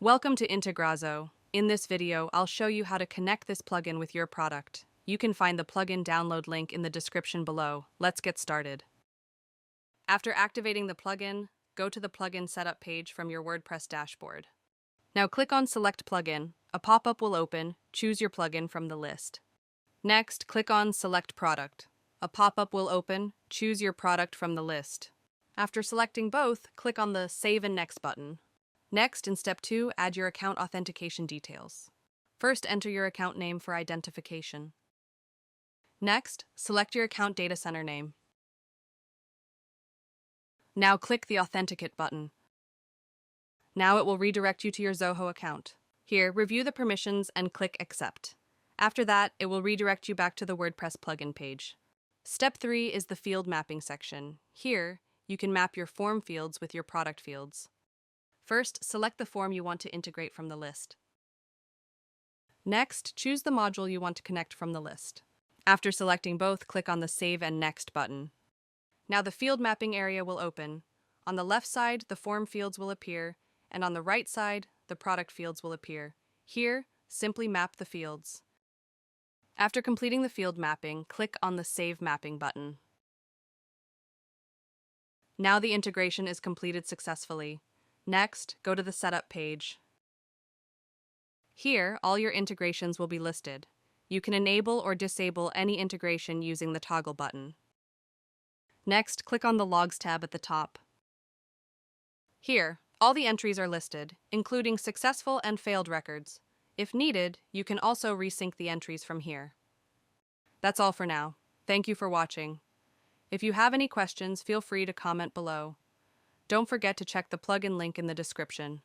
Welcome to Integrazo. In this video, I'll show you how to connect this plugin with your product. You can find the plugin download link in the description below. Let's get started. After activating the plugin, go to the plugin setup page from your WordPress dashboard. Now click on Select Plugin. A pop-up will open. Choose your plugin from the list. Next, click on Select Product. A pop-up will open. Choose your product from the list. After selecting both, click on the Save and Next button. Next, in Step 2, add your account authentication details. First, enter your account name for identification. Next, select your account data center name. Now click the Authenticate button. Now it will redirect you to your Zoho account. Here, review the permissions and click Accept. After that, it will redirect you back to the WordPress plugin page. Step 3 is the field mapping section. Here, you can map your form fields with your product fields. First, select the form you want to integrate from the list. Next, choose the module you want to connect from the list. After selecting both, click on the Save and Next button. Now the field mapping area will open. On the left side, the form fields will appear, and on the right side, the product fields will appear. Here, simply map the fields. After completing the field mapping, click on the Save Mapping button. Now the integration is completed successfully. Next, go to the Setup page. Here, all your integrations will be listed. You can enable or disable any integration using the toggle button. Next, click on the Logs tab at the top. Here, all the entries are listed, including successful and failed records. If needed, you can also resync the entries from here. That's all for now. Thank you for watching. If you have any questions, feel free to comment below. Don't forget to check the plugin link in the description.